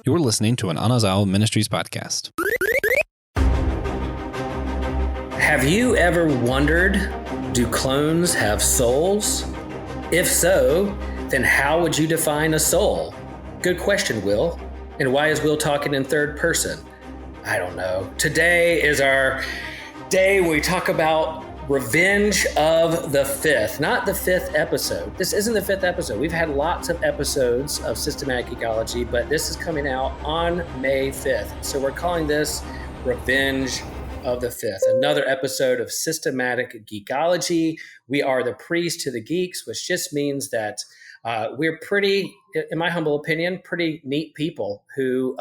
You're listening to an Anazao Ministries podcast. Have you ever wondered, do clones have souls? If so, then how would you define a soul? Good question, Will. And why is Will talking in third person? I don't know. Today is our day where we talk about Revenge of the Fifth, not the fifth episode. This isn't the fifth episode. We've had lots of episodes of Systematic Geekology, but this is coming out on May 5th. So we're calling this Revenge of the Fifth, another episode of Systematic Geekology. We are the priest to the geeks, which just means that we're pretty, in my humble opinion, pretty neat people who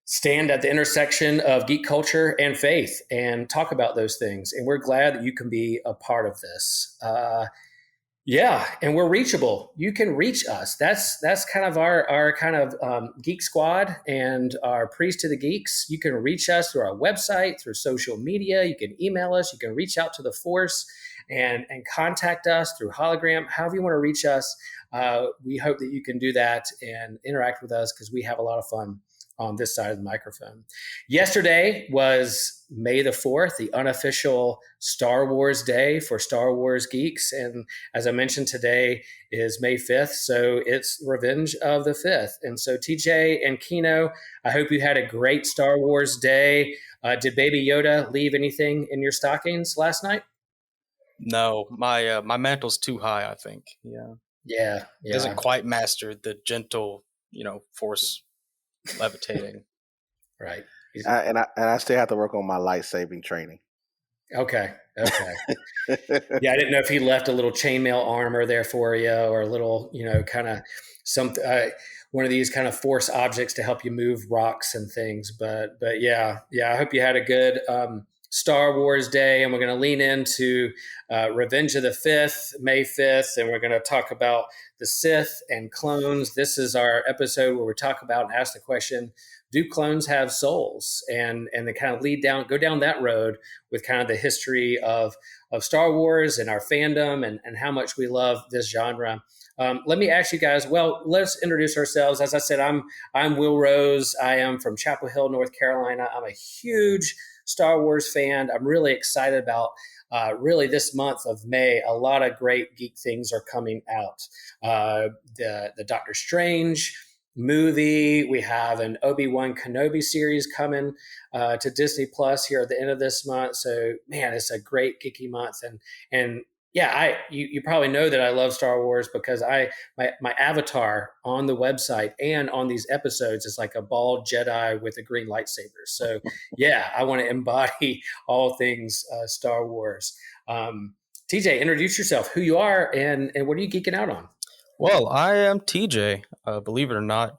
stand at the intersection of geek culture and faith and talk about those things. And we're glad that you can be a part of this. And we're reachable. You can reach us. That's kind of our kind of geek squad and our priest to the geeks. You can reach us through our website, through social media. You can email us. You can reach out to the force and contact us through hologram. However you want to reach us, we hope that you can do that and interact with us because we have a lot of fun on this side of the microphone. Yesterday was May the 4th, the unofficial Star Wars day for Star Wars geeks. And as I mentioned, today is May 5th. So it's Revenge of the Fifth. And so TJ and Kino, I hope you had a great Star Wars day. Did Baby Yoda leave anything in your stockings last night? No, my mantle's too high, I think. Yeah. It doesn't quite master the gentle, force levitating. Right. And I still have to work on my light saving training. Okay. Yeah, I didn't know if he left a little chainmail armor there for you, or a little, kind of something, one of these kind of force objects to help you move rocks and things. But yeah, I hope you had a good Star Wars day, and we're going to lean into Revenge of the Fifth, May 5th, and we're going to talk about the Sith and clones. This is our episode where we talk about and ask the question, do clones have souls? And they kind of go down that road with kind of the history of Star Wars and our fandom and how much we love this genre. Let me ask you guys, let's introduce ourselves. As I said, I'm Will Rose. I am from Chapel Hill, North Carolina. I'm a huge Star Wars fan. I'm really excited about really this month of May. A lot of great geek things are coming out. The Doctor Strange movie. We have an Obi-Wan Kenobi series coming to Disney Plus here at the end of this month. So man, it's a great geeky month. And yeah, you probably know that I love Star Wars because my avatar on the website and on these episodes is like a bald Jedi with a green lightsaber. So yeah, I want to embody all things Star Wars. TJ, introduce yourself, who you are, and what are you geeking out on? Well, I am TJ, believe it or not,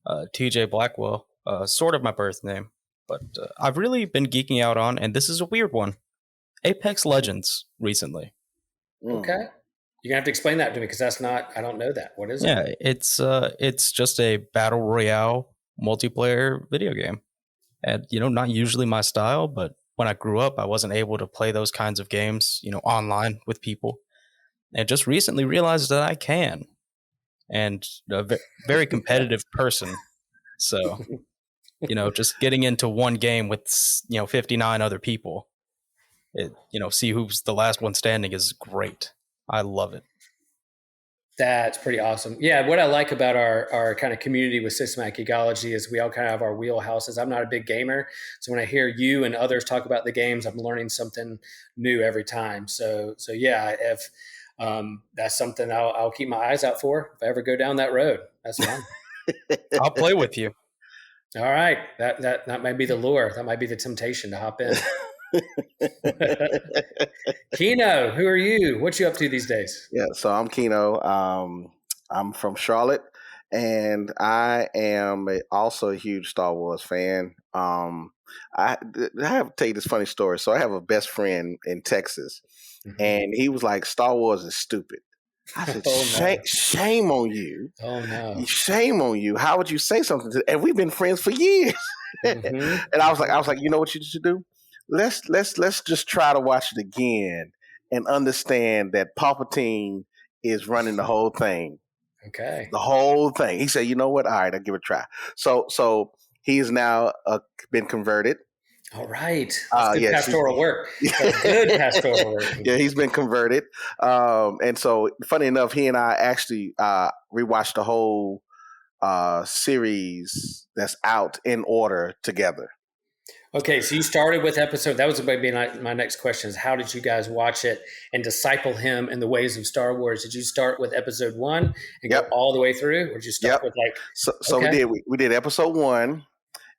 TJ Blackwell, sort of my birth name, but I've really been geeking out on, and this is a weird one, Apex Legends recently. Okay. You're gonna have to explain that to me because I don't know that. What is it? Yeah, it's just a battle royale multiplayer video game. And, not usually my style, but when I grew up, I wasn't able to play those kinds of games, online with people. And just recently realized that I can. And a very competitive person. So, just getting into one game with, 59 other people, see who's the last one standing is great. I love it. That's pretty awesome. Yeah, what I like about our kind of community with Systematic Geekology is we all kind of have our wheelhouses. I'm not a big gamer, so when I hear you and others talk about the games, I'm learning something new every time. So yeah, if that's something I'll keep my eyes out for if I ever go down that road. That's fine. I'll play with you. All right, that might be the lure. That might be the temptation to hop in. Kino, who are you? What you up to these days? Yeah, so I'm Kino. I'm from Charlotte, and I am also a huge Star Wars fan. I have to tell you this funny story. So I have a best friend in Texas, and he was like, "Star Wars is stupid." I said, shame on you. Oh, no. Shame on you. How would you say something to, and we've been friends for years. And I was like, you know what you should do? Let's just try to watch it again and understand that Palpatine is running the whole thing. Okay. The whole thing. He said, "You know what? All right, I'll give it a try." So he's now been converted. All right. That's good Yes, pastoral work. That's good pastoral work. yeah, he's been converted. And so, funny enough, he and I actually rewatched the whole series that's out in order together. Okay, so you started with episode. That was maybe my next question: is how did you guys watch it and disciple him in the ways of Star Wars? Did you start with episode 1 and go all the way through, or did you start with like? So we did episode 1,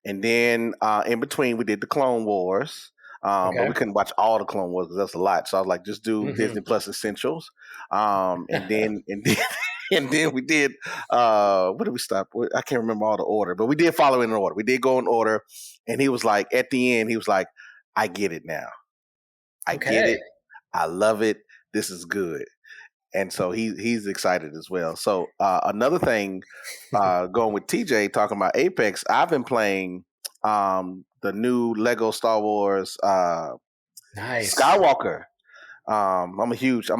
and then in between we did the Clone Wars. But we couldn't watch all the Clone Wars because that's a lot. So I was like, just do Disney Plus Essentials, and then and then we did. What did we stop? I can't remember all the order, but we did follow in order. We did go in order, and he was like, at the end, he was like, "I get it now. I get it. I love it. This is good." And so he's excited as well. So another thing, going with TJ talking about Apex, I've been playing the new Lego Star Wars nice Skywalker. I'm a huge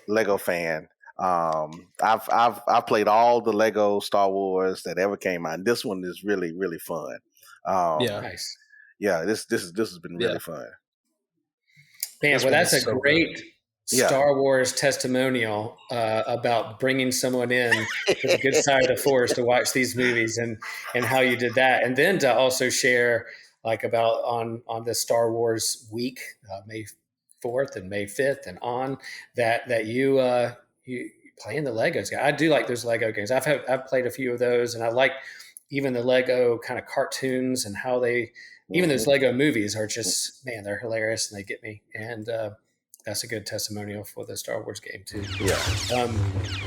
Lego fan. I've played all the Lego Star Wars that ever came out, and this one is really, really fun. Nice. Yeah, this has been really fun. Man, well, that's a great Star Wars testimonial about bringing someone in to the good side of the Force to watch these movies and how you did that, and then to also share like about on the Star Wars week, May 4th and May 5th, and on that you playing the Legos. I do like those Lego games. I've played a few of those, and I like even the Lego kind of cartoons and how they. Even those Lego movies are just, man, they're hilarious and they get me. And that's a good testimonial for the Star Wars game too. Yeah. Well,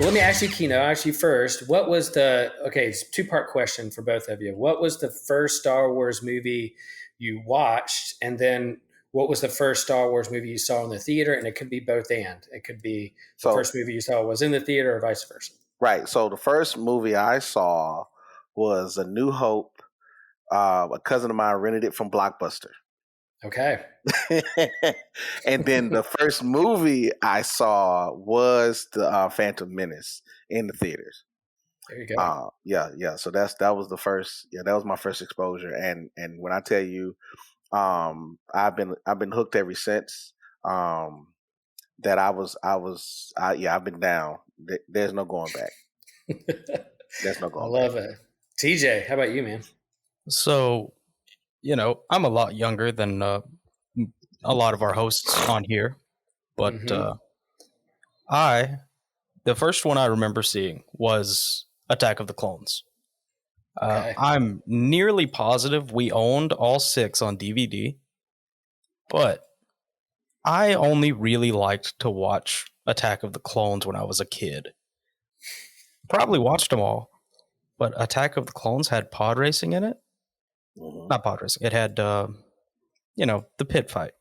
let me ask you, Kino, ask you first. What was it's a 2-part question for both of you. What was the first Star Wars movie you watched? And then what was the first Star Wars movie you saw in the theater? And it could be both and. It could be the first movie you saw was in the theater or vice versa. Right. So the first movie I saw was A New Hope. A cousin of mine rented it from Blockbuster. Okay. And then the first movie I saw was the Phantom Menace in the theaters. There you go. Yeah. So that was the first. Yeah, that was my first exposure. And when I tell you, I've been hooked ever since. That I've been down. There's no going back. There's no going back. I love it. TJ, how about you, man? So, I'm a lot younger than a lot of our hosts on here, but the first one I remember seeing was Attack of the Clones. Okay. I'm nearly positive we owned all 6 on DVD, but I only really liked to watch Attack of the Clones when I was a kid. Probably watched them all, but Attack of the Clones had pod racing in it. Not pod racing. It had, the pit fight.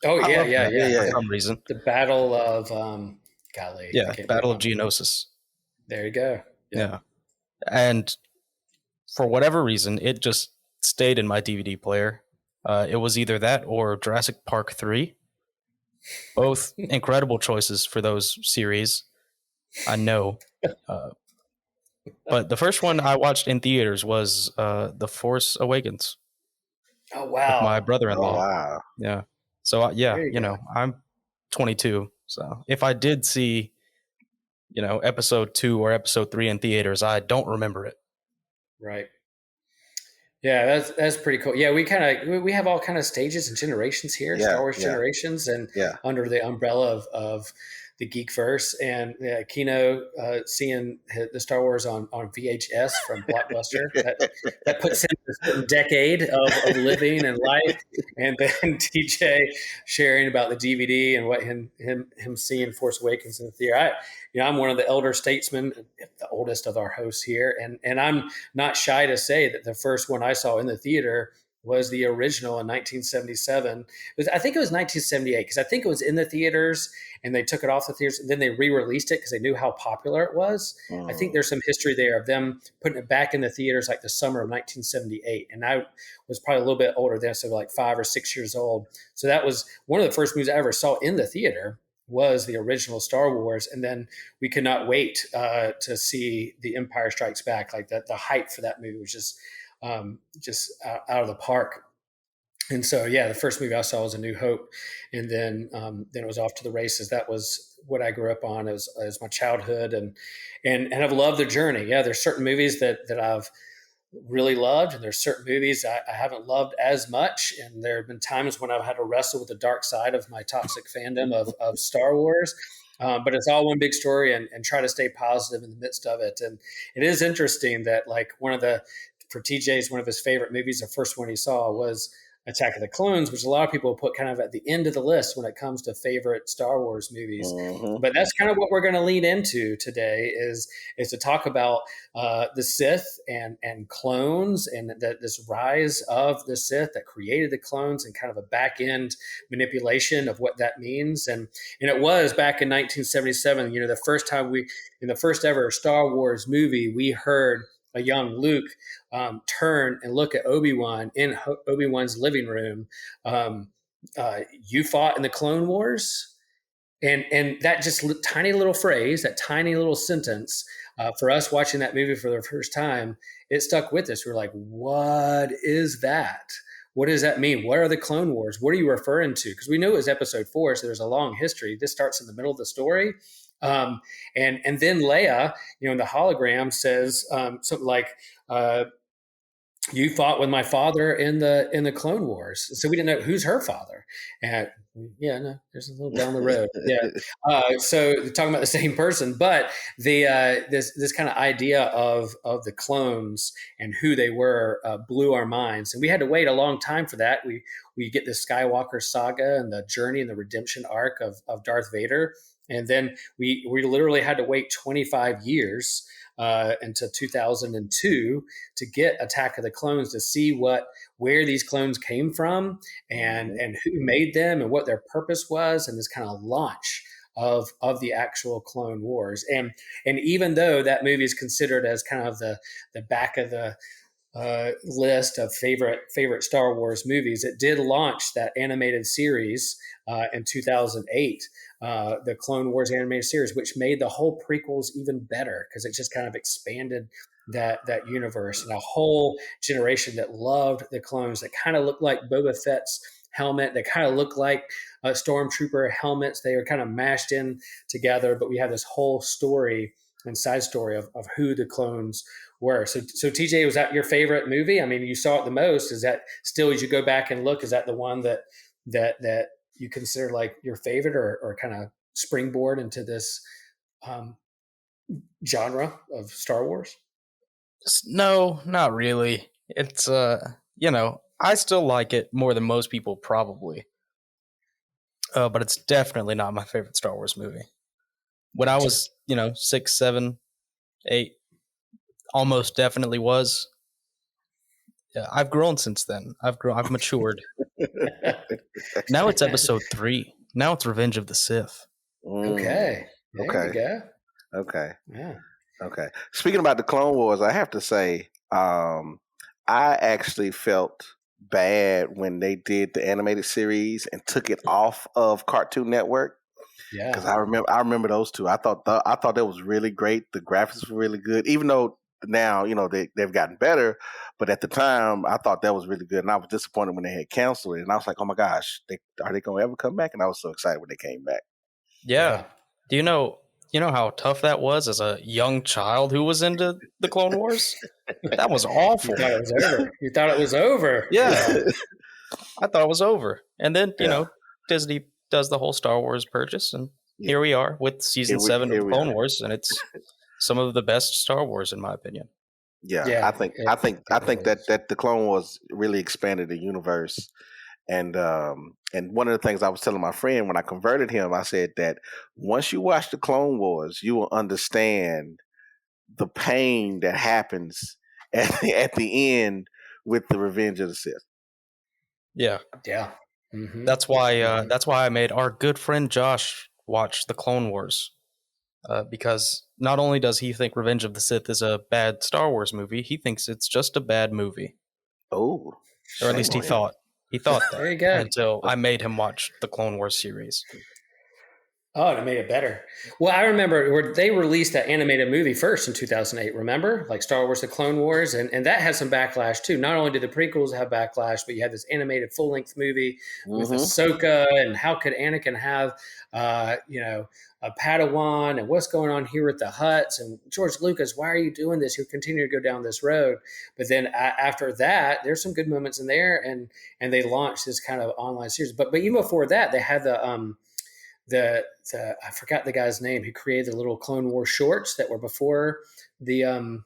Oh, yeah. For some reason. The Battle of, Battle of Geonosis. There you go. Yeah. And for whatever reason, it just stayed in my DVD player. It was either that or Jurassic Park 3. Both incredible choices for those series. I know. But the first one I watched in theaters was The Force Awakens. Oh, wow. With my brother-in-law. Oh, wow. Yeah. So, I'm 22. So if I did see, episode 2 or episode 3 in theaters, I don't remember it. Right. Yeah, that's pretty cool. Yeah, we have all kind of stages and generations here, Star Wars generations, and under the umbrella of the Geekverse, and Kino seeing the Star Wars on VHS from Blockbuster that puts him in a certain decade of living and life, and then TJ sharing about the DVD and what him seeing Force Awakens in the theater. I'm one of the elder statesmen, the oldest of our hosts here, and I'm not shy to say that the first one I saw in the theater was the original in 1977. I think it was 1978 because I think it was in the theaters and they took it off the theaters and then they re-released it because they knew how popular it was. I think there's some history there of them putting it back in the theaters like the summer of 1978. And I was probably a little bit older then, so like 5 or 6 years old. So that was one of the first movies I ever saw in the theater. was the original Star Wars, and then we could not wait to see The Empire Strikes Back. Like that, the hype for that movie was just out of the park. And so, yeah, the first movie I saw was A New Hope, and then it was off to the races. That was what I grew up on as my childhood, and I've loved the journey. Yeah, there's certain movies that I've really loved, and there's certain movies I haven't loved as much. And there have been times when I've had to wrestle with the dark side of my toxic fandom of Star Wars. But it's all one big story, and try to stay positive in the midst of it. And it is interesting that like for TJ's, one of his favorite movies, the first one he saw was Attack of the Clones, which a lot of people put kind of at the end of the list when it comes to favorite Star Wars movies. Mm-hmm. But that's kind of what we're going to lean into today is to talk about the Sith and clones, and this rise of the Sith that created the clones, and kind of a back end manipulation of what that means. And it was back in 1977, the first time in the first ever Star Wars movie, we heard a young Luke turn and look at Obi-Wan in Obi-Wan's living room. You fought in the Clone Wars, and that just tiny little phrase, that tiny little sentence, for us watching that movie for the first time, it stuck with us. We're like, what is that? What does that mean? What are the Clone Wars? What are you referring to? Because we knew it was episode 4, so there's a long history. This starts in the middle of the story. And then Leia, in the hologram says something like, you fought with my father in the Clone Wars. So we didn't know who's her father. And no, there's a little down the road. Yeah. So they're talking about the same person, but this kind of idea of the clones and who they were blew our minds. And we had to wait a long time for that. We get the Skywalker saga and the journey and the redemption arc of Darth Vader. And then we literally had to wait 25 years until 2002 to get Attack of the Clones, to see where these clones came from and who made them and what their purpose was, and this kind of launch of the actual Clone Wars. And even though that movie is considered as kind of the back of the list of favorite Star Wars movies, it did launch that animated series in 2008, the Clone Wars animated series, which made the whole prequels even better because it just kind of expanded that universe, and a whole generation that loved the clones, that kind of looked like Boba Fett's helmet, that kind of looked like stormtrooper helmets. They were kind of mashed in together, but we have this whole story and side story of who the clones were. So TJ, was that your favorite movie? I mean, you saw it the most. Is that still, as you go back and look, is that the one that you consider like your favorite, or kind of springboard into this genre of Star Wars? No, not really. It's I still like it more than most people probably. But it's definitely not my favorite Star Wars movie. When I was, 6, 7, 8, almost definitely was. Yeah, I've grown since then. I've matured. Now it's episode 3. Now it's Revenge of the Sith. Okay. There you go. Okay. Yeah. Okay. Speaking about the Clone Wars, I have to say, I actually felt bad when they did the animated series and took it off of Cartoon Network. Yeah. Because I remember those two. I thought that was really great. The graphics were really good, even though now they've gotten better. But at the time, I thought that was really good, and I was disappointed when they had canceled it. And I was like, "Oh my gosh, are they going to ever come back?" And I was so excited when they came back. Yeah. Do you know how tough that was as a young child who was into the Clone Wars? That was awful. You thought it was over. Yeah. I thought it was over. And then, Disney does the whole Star Wars purchase, and here we are with season 7 of Clone Wars, and it's some of the best Star Wars in my opinion. Yeah. I think that the Clone Wars really expanded the universe. And one of the things I was telling my friend when I converted him, I said that once you watch the Clone Wars, you will understand the pain that happens at the end with the Revenge of the Sith. Yeah. Yeah. Mm-hmm. That's why I made our good friend Josh watch the Clone Wars, because not only does he think Revenge of the Sith is a bad Star Wars movie, he thinks it's just a bad movie. Oh, or at least he thought. He thought that. There you go. Until I made him watch the Clone Wars series. Oh, and it made it better. Well, I remember where they released that animated movie first in 2008. Remember, like Star Wars: The Clone Wars, and that had some backlash too. Not only did the prequels have backlash, but you had this animated full length movie with Mm-hmm. Ahsoka, and how could Anakin have, a Padawan, and what's going on here with the Hutts, and George Lucas, why are you doing this? You continue to go down this road, but then after that, there's some good moments in there, and they launched this kind of online series. But even before that, they had the I forgot the guy's name who created the little Clone War shorts that were before the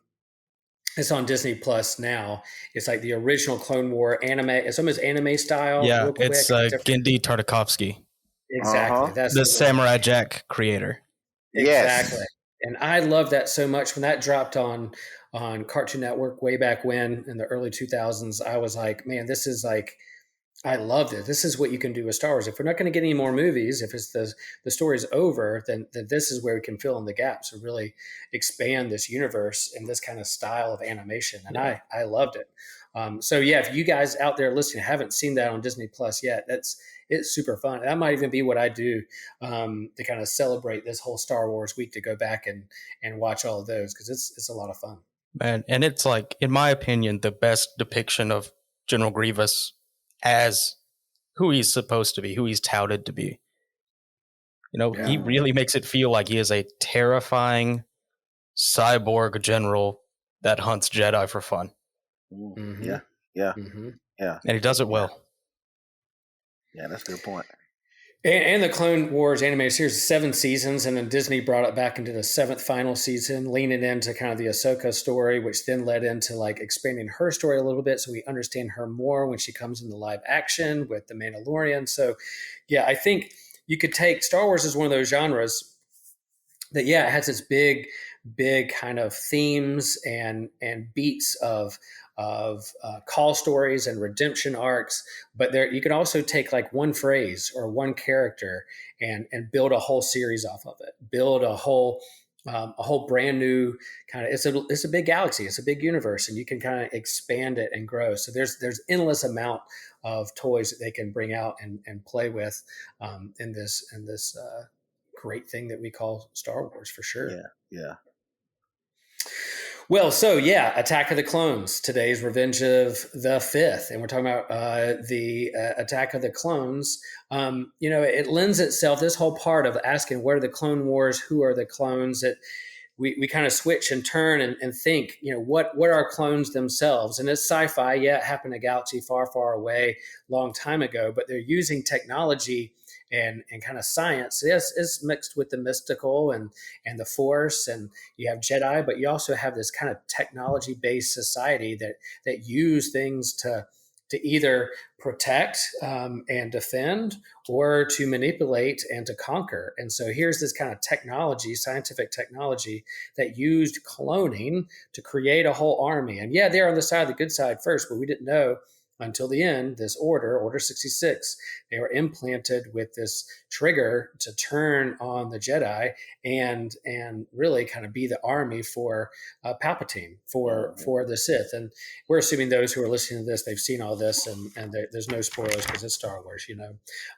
it's on Disney Plus now. It's like the original Clone War anime. It's almost anime style, Yeah, real quick. it's Genndy Tartakovsky, Exactly. That's the one. Samurai Jack creator. Exactly. Yes. And I love that so much. When that dropped on Cartoon Network way back when in the early 2000s, I was like, man, this is like, I loved it. This is what you can do with Star Wars. If we're not going to get any more movies, if it's the story's over, then this is where we can fill in the gaps and really expand this universe in this kind of style of animation. And I loved it. So yeah, if you guys out there listening haven't seen that on Disney Plus yet, it's super fun. That might even be what I do to kind of celebrate this whole Star Wars week, to go back and watch all of those, because it's a lot of fun. And it's like, in my opinion, the best depiction of General Grievous as who he's supposed to be, who he's touted to be. He really makes it feel like he is a terrifying cyborg general that hunts Jedi for fun. Mm-hmm. Yeah. Mm-hmm. And he does it well. Yeah, that's a good point. And the Clone Wars animated series, 7 seasons, and then Disney brought it back into the 7th final season, leaning into kind of the Ahsoka story, which then led into like expanding her story a little bit, so we understand her more when she comes into live action with The Mandalorian. So, yeah, I think you could take Star Wars as one of those genres that, yeah, it has its big kind of themes and beats of call stories and redemption arcs, but there you can also take like one phrase or one character and build a whole series off of it, build a whole brand new kind of, it's a big galaxy, it's a big universe, and you can kind of expand it and grow. So there's endless amount of toys that they can bring out and play with in this great thing that we call Star Wars, for sure. Yeah. Well, so yeah, Attack of the Clones. Today's Revenge of the Fifth, and we're talking about the Attack of the Clones. It lends itself, this whole part of asking, what are the Clone Wars? Who are the clones? That we kind of switch and turn and think, what are clones themselves? And it's sci-fi. Yeah, it happened in a galaxy far, far away, long time ago, but they're using technology and kind of science is mixed with the mystical and the Force, and you have Jedi, but you also have this kind of technology-based society that use things to either protect and defend, or to manipulate and to conquer. And so here's this kind of technology, scientific technology, that used cloning to create a whole army. And yeah, they're on the side of the good side first, but we didn't know until the end, this Order 66, they were implanted with this trigger to turn on the Jedi and really kind of be the army for Palpatine, for the Sith. And we're assuming those who are listening to this, they've seen all this, and there's no spoilers because it's Star Wars,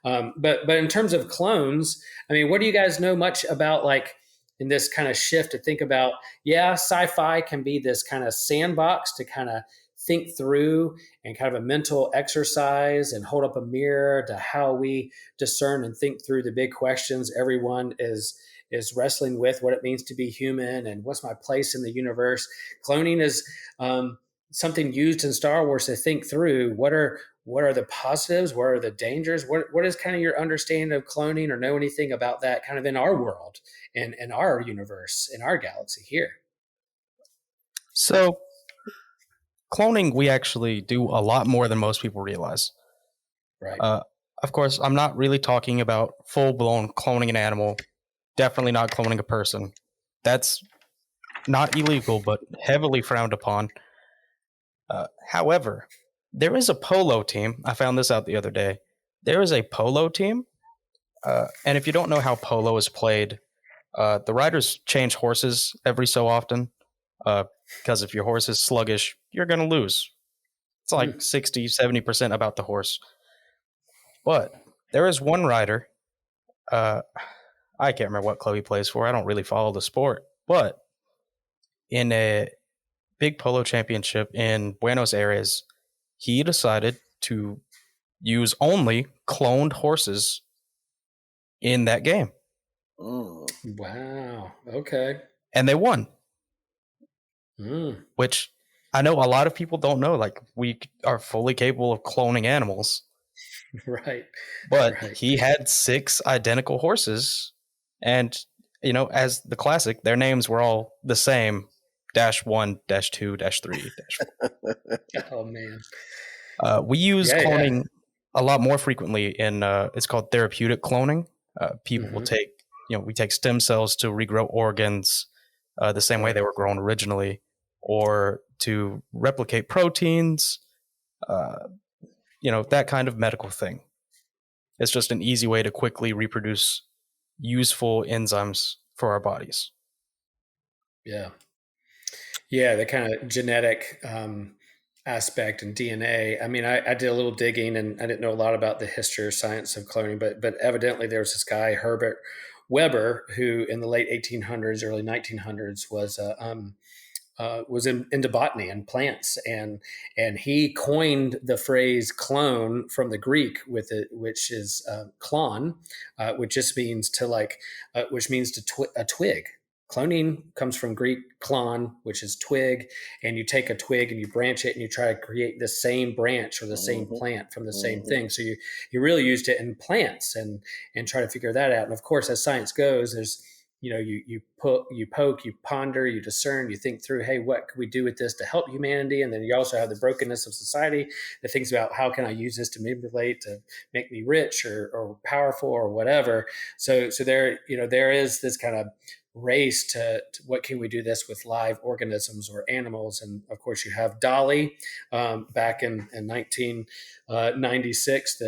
But in terms of clones, I mean, what do you guys know much about, like, in this kind of shift to think about, sci-fi can be this kind of sandbox to kind of think through, and kind of a mental exercise, and hold up a mirror to how we discern and think through the big questions everyone is wrestling with, what it means to be human and what's my place in the universe. Cloning is something used in Star Wars to think through what are the positives, what are the dangers, what is kind of your understanding of cloning, or know anything about that kind of in our world, in our universe, in our galaxy here. So cloning, we actually do a lot more than most people realize. Right. Of course, I'm not really talking about full-blown cloning an animal. Definitely not cloning a person. That's not illegal, but heavily frowned upon. However, there is a polo team. I found this out the other day. There is a polo team. And if you don't know how polo is played, the riders change horses every so often. Because if your horse is sluggish, you're going to lose. It's like 60-70% about the horse. But there is one rider. I I can't remember what club he plays for. I don't really follow the sport, but in a big polo championship in Buenos Aires, he decided to use only cloned horses in that game. Wow. Okay. And they won. Mm. Which I know a lot of people don't know. Like, we are fully capable of cloning animals. Right. But Right. he had 6 identical horses. And, you know, as the classic, their names were all the same. -1, -2, -3, -4. Oh, man. We use Yeah, cloning a lot more frequently in, it's called therapeutic cloning. People will take, we take stem cells to regrow organs the same way they were grown originally, or to replicate proteins, that kind of medical thing. It's just an easy way to quickly reproduce useful enzymes for our bodies. Yeah. Yeah, the kind of genetic aspect and DNA. I mean, I did a little digging, and I didn't know a lot about the history or science of cloning, but evidently there was this guy, Herbert Weber, who in the late 1800s, early 1900s was into botany and plants, and he coined the phrase "clone" from the Greek which is klon, which just means a twig. Cloning comes from Greek klon, which is twig, and you take a twig and you branch it and you try to create the same branch or the same plant from the same thing. So you really used it in plants and try to figure that out. And of course, as science goes, there's you poke, you ponder, you discern, you think through, hey, what could we do with this to help humanity? And then you also have the brokenness of society that thinks about, how can I use this to manipulate, to make me rich or powerful or whatever. So there is this kind of race to what can we do this with live organisms or animals. And of course you have Dolly back in 1996,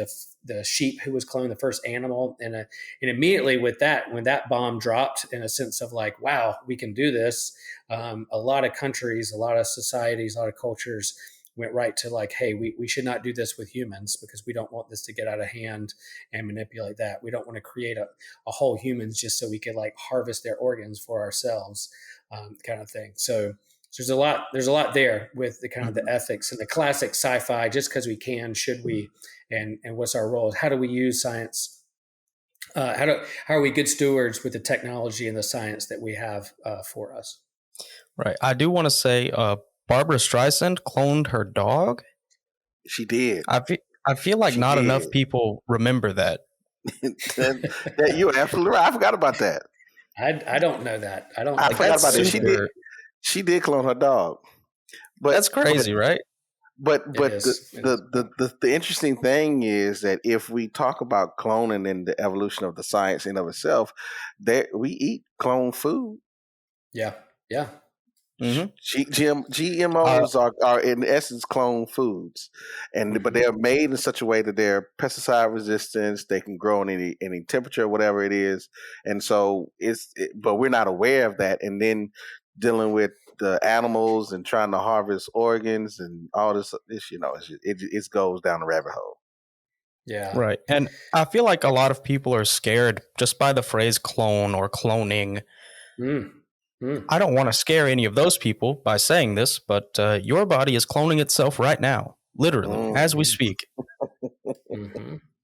the sheep who was cloned, the first animal, and immediately with that, when that bomb dropped, in a sense of like, wow, we can do this, a lot of countries, a lot of societies, a lot of cultures went right to like, hey, we should not do this with humans, because we don't want this to get out of hand and manipulate that. We don't want to create a whole humans just so we could like harvest their organs for ourselves, kind of thing. So there's a lot there with the kind of the ethics and the classic sci-fi, just because we can, should we, and what's our role? How do we use science? How are we good stewards with the technology and the science that we have for us? Right. I do want to say, Barbara Streisand cloned her dog. She did. I feel like not enough people remember that. that you're absolutely right. I forgot about that. I don't know that. I forgot about that. She did clone her dog. But that's crazy, right? But the interesting thing is that if we talk about cloning and the evolution of the science in of itself, that we eat clone food. Yeah. GMOs are in essence clone foods, but they're made in such a way that they're pesticide resistant. They can grow in any temperature, whatever it is, and so but we're not aware of that. And then dealing with the animals and trying to harvest organs and all this it goes down the rabbit hole. Yeah. Right. And I feel like a lot of people are scared just by the phrase clone or cloning. I don't want to scare any of those people by saying this, but your body is cloning itself right now, literally, as we speak.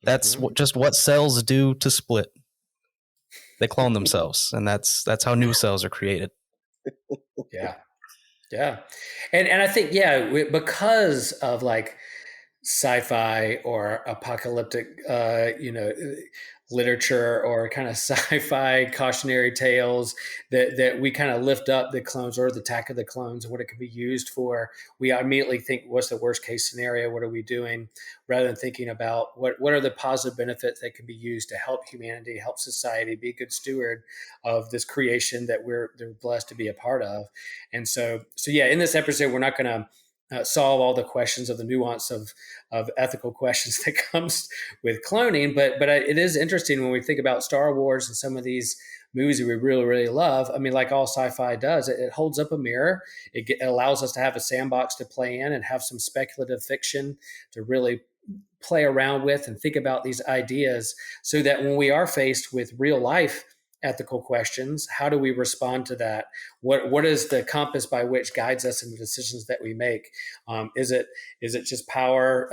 That's just what cells do to split. They clone themselves, and that's how new cells are created. Yeah. And I think, because of like sci-fi or apocalyptic, literature or kind of sci-fi cautionary tales that we kind of lift up the clones or the attack of the clones and what it could be used for. We immediately think, what's the worst case scenario? What are we doing? Rather than thinking about what are the positive benefits that can be used to help humanity, help society, be a good steward of this creation that they're blessed to be a part of. And so in this episode, we're not going to solve all the questions of the nuance of ethical questions that comes with cloning. But it is interesting when we think about Star Wars and some of these movies that we really, really love. I mean, like all sci-fi does, it holds up a mirror. It allows us to have a sandbox to play in and have some speculative fiction to really play around with and think about these ideas, so that when we are faced with real life ethical questions. How do we respond to that? What is the compass by which guides us in the decisions that we make? Is it just power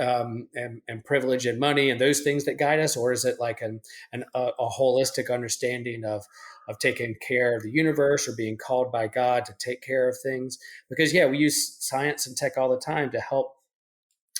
and privilege and money and those things that guide us, or is it like a holistic understanding of taking care of the universe or being called by God to take care of things? Because we use science and tech all the time to help.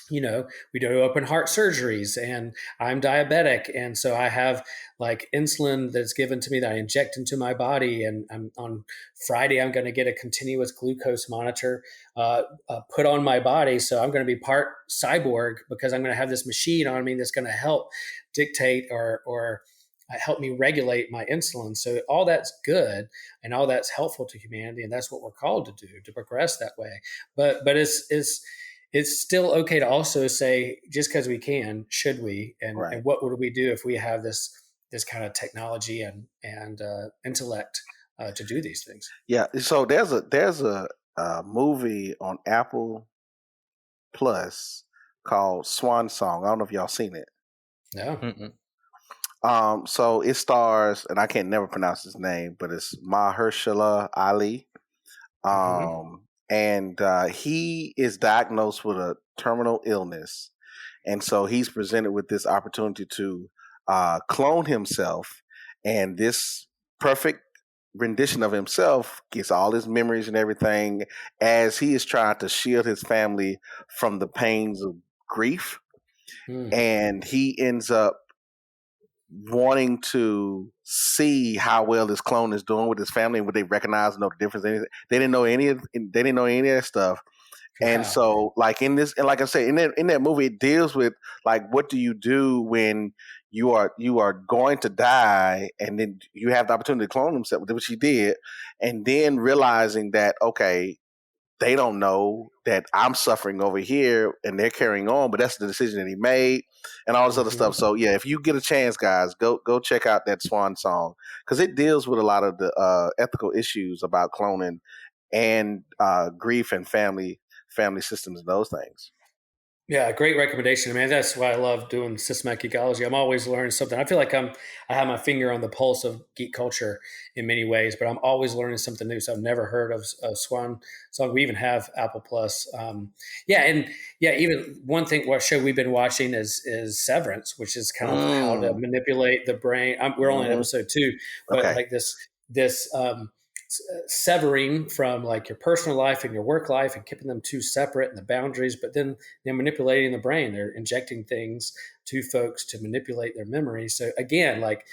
We do open heart surgeries, and I'm diabetic. And so I have like insulin that's given to me that I inject into my body. And on Friday, I'm going to get a continuous glucose monitor put on my body. So I'm going to be part cyborg because I'm going to have this machine on me that's going to help dictate or help me regulate my insulin. So all that's good and all that's helpful to humanity. And that's what we're called to do, to progress that way. But it's still okay to also say, just because we can, should we? And what would we do if we have this kind of technology and intellect to do these things? Yeah. So there's a movie on Apple Plus called Swan Song. I don't know if y'all seen it. No. Mm-mm. So it stars, and I can't never pronounce his name, but it's Mahershala Ali. And he is diagnosed with a terminal illness. And so he's presented with this opportunity to clone himself. And this perfect rendition of himself gets all his memories and everything as he is trying to shield his family from the pains of grief. And he ends up wanting to see how well this clone is doing with his family and would they recognize and know the difference. They didn't know any of that stuff. And so like in this, and like I said, in that movie, it deals with like, what do you do when you are going to die and then you have the opportunity to clone himself, which he did. And then realizing that, okay, they don't know that I'm suffering over here and they're carrying on, but that's the decision that he made and all this other stuff. So yeah, if you get a chance, guys, go check out that Swan Song, because it deals with a lot of the ethical issues about cloning and grief and family systems and those things. Yeah, great recommendation, man. That's why I love doing systematic geekology. I'm always learning something. I feel like I have my finger on the pulse of geek culture in many ways, but I'm always learning something new. So I've never heard of Swan Song. We even have Apple Plus. Even one thing, what show we've been watching is Severance, which is kind of how to manipulate the brain. We're only in episode 2, but like this severing from like your personal life and your work life and keeping them two separate and the boundaries, but then they're manipulating the brain. They're injecting things to folks to manipulate their memory. So again, like,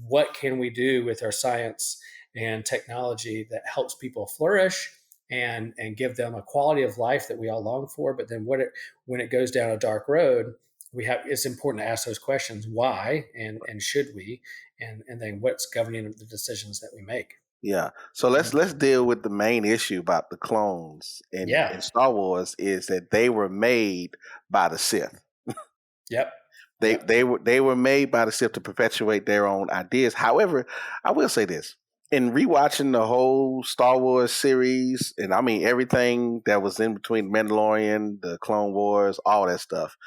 what can we do with our science and technology that helps people flourish and give them a quality of life that we all long for? But then when it goes down a dark road, it's important to ask those questions: why and should we, and then what's governing the decisions that we make. Yeah. So let's deal with the main issue about the clones in Star Wars, is that they were made by the Sith. Yep. They were made by the Sith to perpetuate their own ideas. However, I will say this. In rewatching the whole Star Wars series, and I mean everything that was in between Mandalorian, the Clone Wars, all that stuff,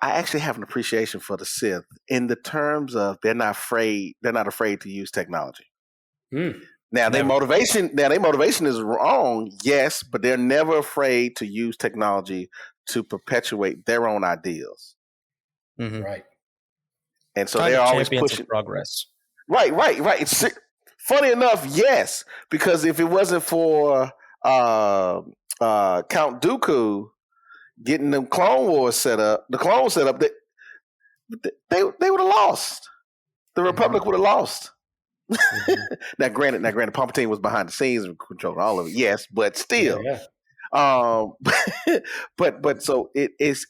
I actually have an appreciation for the Sith in the terms of they're not afraid to use technology. Now their motivation is wrong, yes, but they're never afraid to use technology to perpetuate their own ideals. Right. And so they're always pushing progress. Right. It's funny enough, yes, because if it wasn't for Count Dooku getting the Clone Wars set up, they would have lost. The Republic would have lost. Now, granted, Palpatine was behind the scenes and controlling all of it. Yes, but still. But so it is.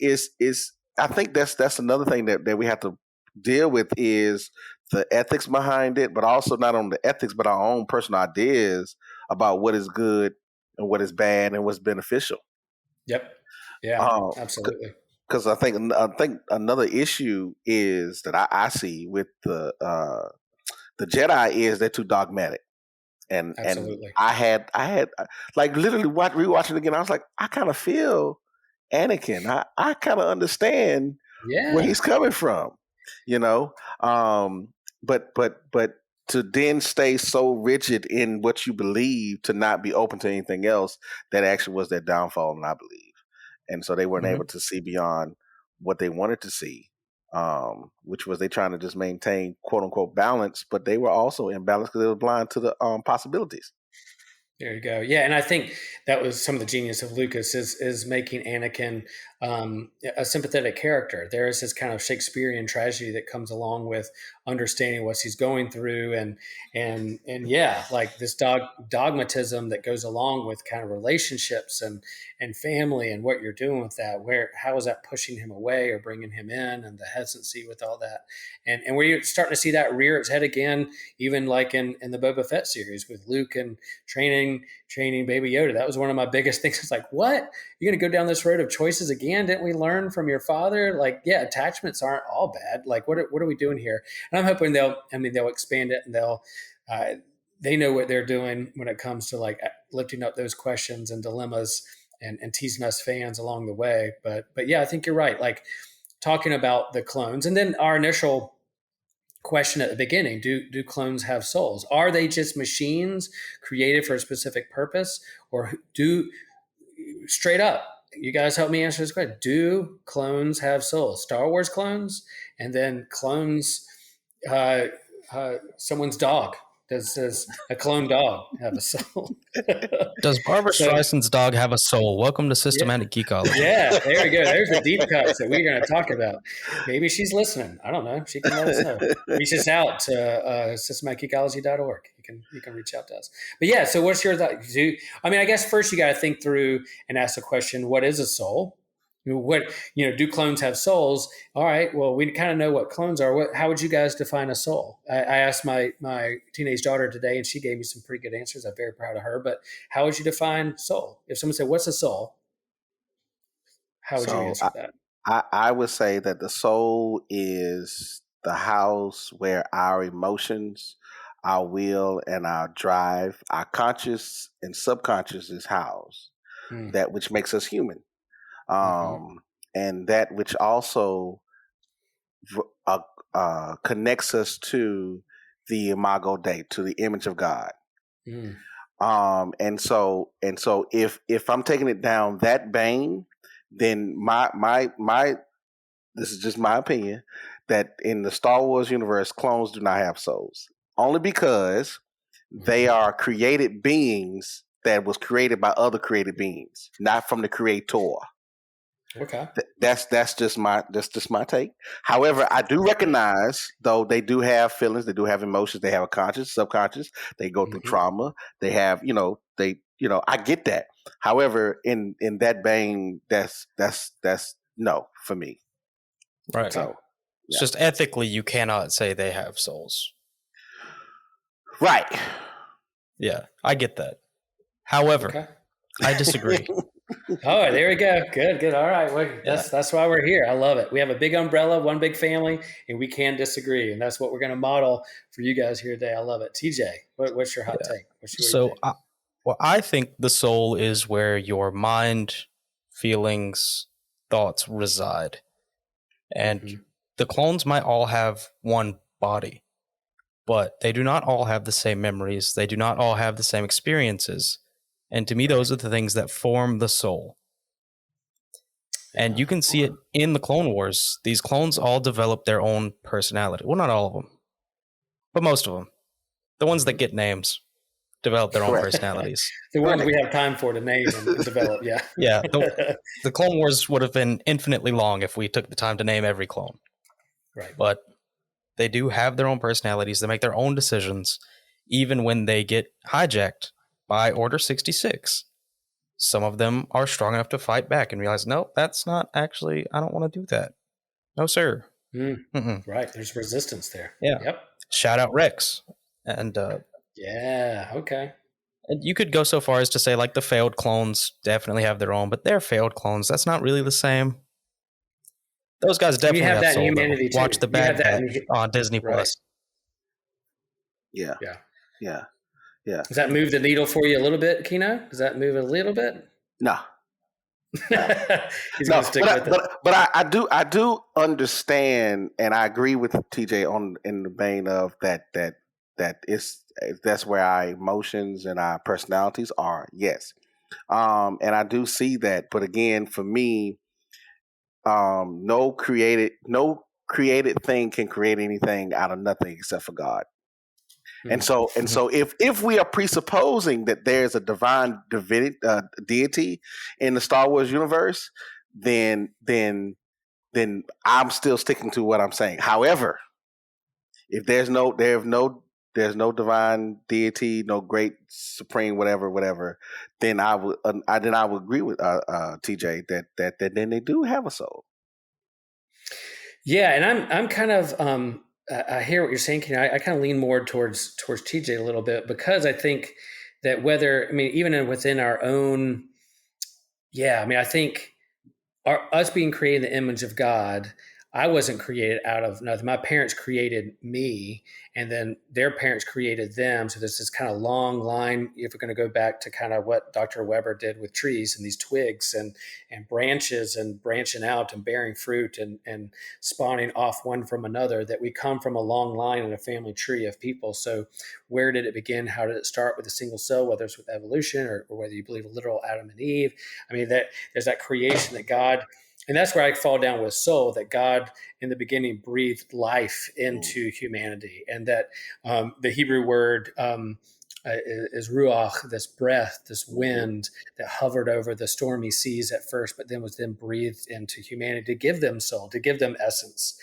I think that's another thing that we have to deal with, is the ethics behind it, but also not only the ethics, but our own personal ideas about what is good and what is bad and what's beneficial. Yep. Yeah, absolutely. Because I think another issue is that I see with the Jedi is they're too dogmatic, and I had like literally rewatching it again. I was like, I kind of feel Anakin. I kind of understand where he's coming from, but to then stay so rigid in what you believe to not be open to anything else, that actually was their downfall, and I believe. And so they weren't able to see beyond what they wanted to see, which was they trying to just maintain quote unquote balance, but they were also imbalanced because they were blind to the possibilities. There you go. Yeah, and I think that was some of the genius of Lucas is making Anakin a sympathetic character. There is this kind of Shakespearean tragedy that comes along with understanding what he's going through, and yeah, like this dogmatism that goes along with kind of relationships and family and what you're doing with that. How is that pushing him away or bringing him in, and the hesitancy with all that, and we're starting to see that rear its head again, even like in the Boba Fett series with Luke and training Baby Yoda. That was one of my biggest things. It's like, what? You're going to go down this road of choices again? Didn't we learn from your father? Like, yeah, attachments aren't all bad. Like, what are we doing here? And I'm hoping they'll expand it, and they know what they're doing when it comes to like lifting up those questions and dilemmas and teasing us fans along the way. But yeah, I think you're right. Like talking about the clones, and then our initial question at the beginning, do clones have souls? Are they just machines created for a specific purpose? Or straight up, you guys help me answer this question, do clones have souls? Star Wars clones, and then clones, someone's dog. Does a clone dog have a soul? Does Barbara Streisand's dog have a soul? Welcome to Systematic Geekology. Yeah, there we go. There's the deep cuts that we're going to talk about. Maybe she's listening. I don't know. She can let us know. Reach us out to systematicgeekology.org. You can reach out to us. But yeah, so what's your thought? I guess first you got to think through and ask the question, what is a soul? Do clones have souls? All right, well, we kind of know what clones are. How would you guys define a soul? I asked my teenage daughter today, and she gave me some pretty good answers. I'm very proud of her. But how would you define soul? If someone said, what's a soul? How would you answer that? I would say that the soul is the house where our emotions, our will, and our drive, our conscious and subconscious is housed, that which makes us human. And that which also connects us to the Imago Dei, to the image of God. And so if I'm taking it down that vein, then my this is just my opinion, that in the Star Wars universe, clones do not have souls, only because they are created beings that was created by other created beings, not from the creator. Okay, that's just my take. However, I do recognize, though, they do have feelings, they do have emotions, they have a conscious, subconscious, they go through trauma, they have, I get that. However, in that vein, that's no for me. Right. So it's just ethically, you cannot say they have souls. Right. Yeah, I get that. However, I disagree. Oh, there we go. Good. All right. Well, that's why we're here. I love it. We have a big umbrella, one big family, and we can disagree. And that's what we're going to model for you guys here today. I love it. TJ, what's your hot take? I think the soul is where your mind, feelings, thoughts reside. And the clones might all have one body, but they do not all have the same memories. They do not all have the same experiences. And to me, those are the things that form the soul. And you can see it in the Clone Wars. These clones all develop their own personality. Well, not all of them, but most of them. The ones that get names develop their own personalities. The ones we have time for to name and develop, yeah. Yeah, the Clone Wars would have been infinitely long if we took the time to name every clone. Right. But they do have their own personalities. They make their own decisions, even when they get hijacked by Order 66. Some of them are strong enough to fight back and realize, no, that's not actually, I don't want to do that. No, sir. Right. There's resistance there. Yeah. Yep. Shout out Rex. And yeah. Okay. And you could go so far as to say, like, the failed clones definitely have their own, but they're failed clones. That's not really the same. Those guys definitely have that soul. Humanity too. Watch the Bad Batch on Disney Plus. Yeah. Does that move the needle for you a little bit, Kino? Does that move a little bit? No. He's No, going to stick with it. but I do understand, and I agree with TJ on in the vein of that that's where our emotions and our personalities are. Yes, and I do see that. But again, for me, no created thing can create anything out of nothing except for God. And so if we are presupposing that there's a divine deity in the Star Wars universe, then I'm still sticking to what I'm saying. However, if there's no divine deity, no great supreme whatever, then I would agree with TJ that then they do have a soul. Yeah, and I'm kind of I hear what you're saying, Kenny. I kind of lean more towards TJ a little bit, because I think that even within our own, I think us being created in the image of God, I wasn't created out of nothing. My parents created me, and then their parents created them. So there's this kind of long line. If we're going to go back to kind of what Dr. Weber did with trees and these twigs and branches and branching out and bearing fruit and spawning off one from another, that we come from a long line in a family tree of people. So where did it begin? How did it start with a single cell, whether it's with evolution or whether you believe a literal Adam and Eve? I mean, that there's that creation that God. And that's where I fall down with soul, that God in the beginning breathed life into humanity, and that the Hebrew word is ruach, this breath, this wind that hovered over the stormy seas at first, but then was then breathed into humanity to give them soul, to give them essence.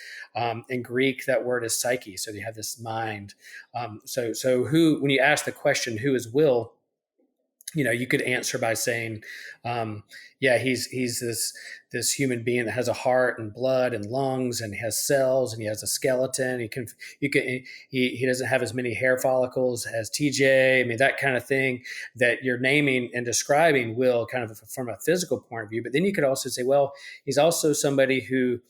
In Greek, that word is psyche, so you have this mind. So who, when you ask the question, who is will? You could answer by saying, he's this human being that has a heart and blood and lungs, and he has cells, and he has a skeleton. He doesn't have as many hair follicles as TJ. I mean, that kind of thing that you're naming and describing will kind of from a physical point of view. But then you could also say, well, he's also somebody who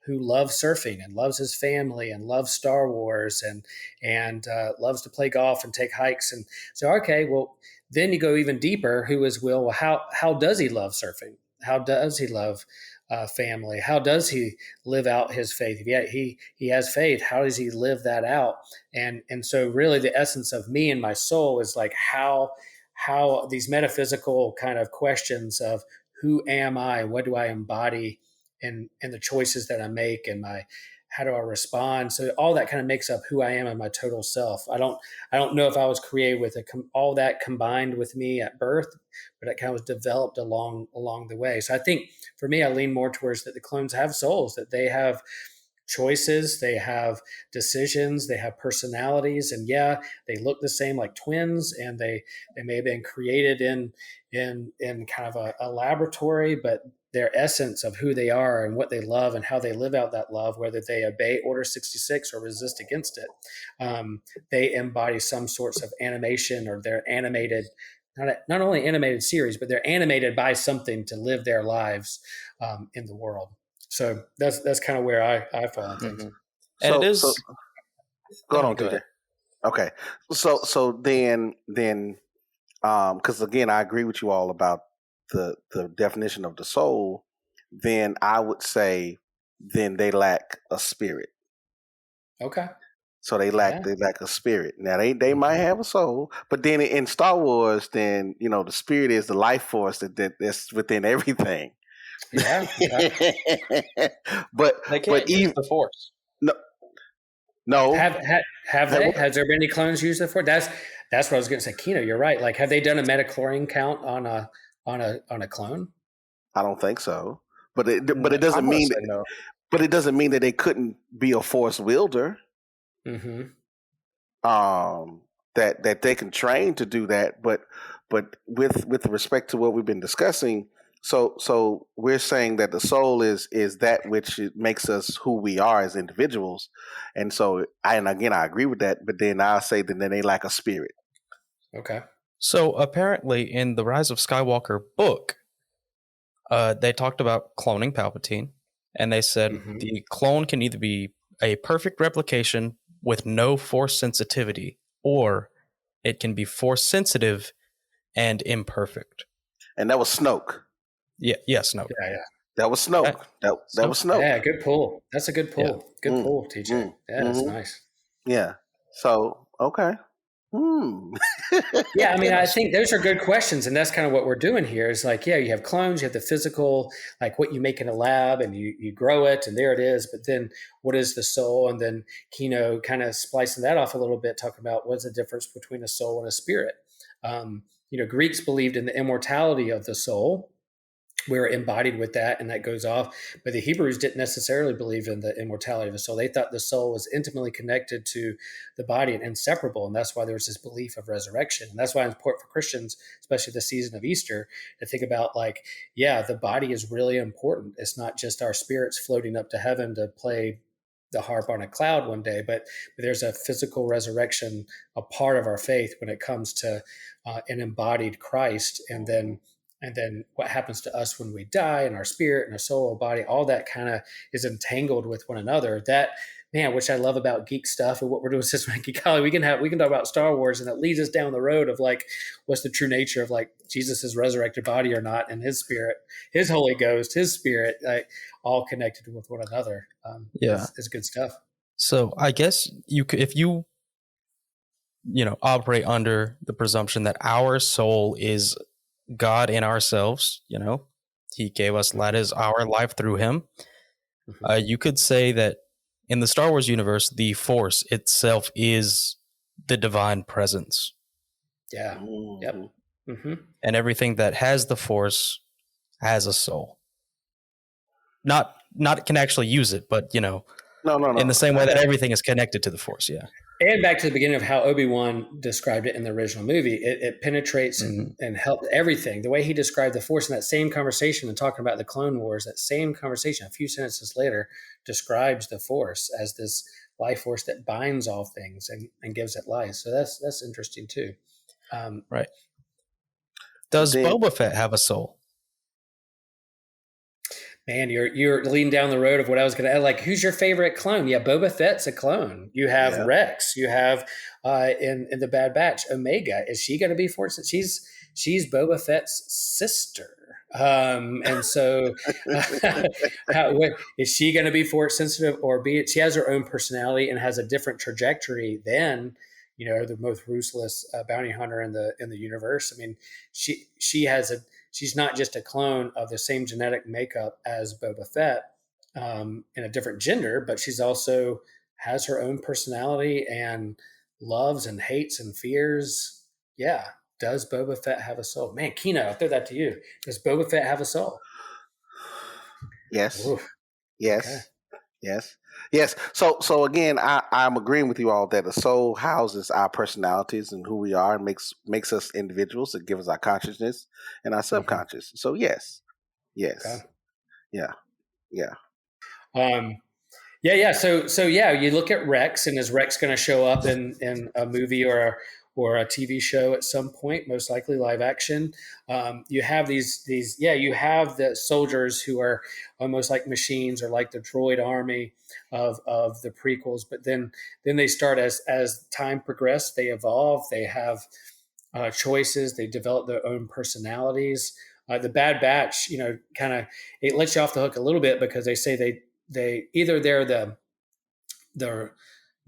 loves surfing and loves his family and loves Star Wars and loves to play golf and take hikes. And so, okay, well, then you go even deeper. Who is Will? Well, how does he love surfing? How does he love family? How does he live out his faith? If he has faith, how does he live that out? And so really the essence of me and my soul is like how these metaphysical kind of questions of who am I? What do I embody in the choices that I make, and how do I respond? So all that kind of makes up who I am and my total self. I don't know if I was created with all that combined with me at birth, but it kind of was developed along the way. So I think for me, I lean more towards that the clones have souls, that they have choices, they have decisions, they have personalities, and they look the same like twins, and they may have been created in kind of a laboratory, but their essence of who they are and what they love and how they live out that love, whether they obey Order 66 or resist against it, they embody some sorts of animation, or they're animated, not only animated series, but they're animated by something to live their lives in the world. So that's kind of where I fall on things. And it is. Go on, TJ. Okay, so then, because again, I agree with you all about the definition of the soul. Then I would say, then they lack a spirit. Okay. So they lack a spirit. Now they might have a soul, but then in Star Wars, then the spirit is the life force that's within everything. Yeah. but they can't use the force. No. Have they? Has there been any clones used the force? That's what I was going to say. Kino, you're right. Like, have they done a metachlorian count on a clone? I don't think so. But it doesn't mean that. No. But it doesn't mean that they couldn't be a force wielder. Mm-hmm. That they can train to do that, but with respect to what we've been discussing, so we're saying that the soul is that which makes us who we are as individuals, and so I agree with that, but then I'll say that then they lack a spirit. Okay. So apparently, in the Rise of Skywalker book, they talked about cloning Palpatine, and they said the clone can either be a perfect replication with no force sensitivity, or it can be force sensitive and imperfect. And that was Snoke. Yeah, Snoke. Yeah. That was Snoke. That was Snoke. Yeah, good pull. That's a good pull. Yeah. Good pull, TJ. Yeah, that's Mhm. nice. Yeah. So okay. Yeah, I mean, I think those are good questions, and that's kind of what we're doing here. Is like, yeah, you have clones, you have the physical, like what you make in a lab, and you grow it, and there it is. But then, what is the soul? And then Kino kind of splicing that off a little bit, talking about what's the difference between a soul and a spirit. Greeks believed in the immortality of the soul. We're embodied with that, and that goes off. But the Hebrews didn't necessarily believe in the immortality of the soul. They thought the soul was intimately connected to the body and inseparable. And that's why there was this belief of resurrection. And that's why it's important for Christians, especially the season of Easter, to think about like, yeah, the body is really important. It's not just our spirits floating up to heaven to play the harp on a cloud one day, but there's a physical resurrection, a part of our faith when it comes to an embodied Christ. And then what happens to us when we die, and our spirit and our soul, body, all that kind of is entangled with one another. That, man, which I love about geek stuff and what we're doing with Systematic Geekology, we can talk about Star Wars, and it leads us down the road of like, what's the true nature of like Jesus's resurrected body or not, and his spirit, his Holy Ghost, his spirit, like, all connected with one another. Is good stuff. So I guess if you operate under the presumption that our soul is God in ourselves, he gave us, that is our life through him. Mm-hmm. You could say that in the Star Wars universe, the Force itself is the divine presence. Yeah. Yep. Mm-hmm. And everything that has the Force has a soul. Not can actually use it, but No. In the same way that everything is connected to the Force, yeah. And back to the beginning of how Obi-Wan described it in the original movie, it penetrates and helped everything. The way he described the Force in that same conversation and talking about the Clone Wars, that same conversation, a few sentences later, describes the Force as this life force that binds all things and gives it life. So that's interesting too. Right. Does Boba Fett have a soul? Man, you're leading down the road of what I was going to add. Like, who's your favorite clone? Yeah, Boba Fett's a clone. You have Rex. You have in the Bad Batch, Omega. Is she going to be Force? She's Boba Fett's sister. And so, is she going to be Force sensitive, or be it? She has her own personality and has a different trajectory than the most ruthless bounty hunter in the universe. I mean, she's not just a clone of the same genetic makeup as Boba Fett in a different gender, but she's also has her own personality and loves and hates and fears. Yeah. Does Boba Fett have a soul? Man, Kino, I'll throw that to you. Does Boba Fett have a soul? Yes. Oof. Yes. Okay. Yes. So again, I'm agreeing with you all that the soul houses our personalities and who we are, and makes us individuals. It gives us our consciousness and our subconscious. Mm-hmm. So yes. Okay. Yeah. So you look at Rex, and is Rex going to show up in a movie or a TV show at some point, most likely live action? You have you have the soldiers who are almost like machines, or like the droid army of the prequels. But then they start as time progressed, they evolve, they have choices, they develop their own personalities. The Bad Batch, kind of, it lets you off the hook a little bit, because they say they either they're the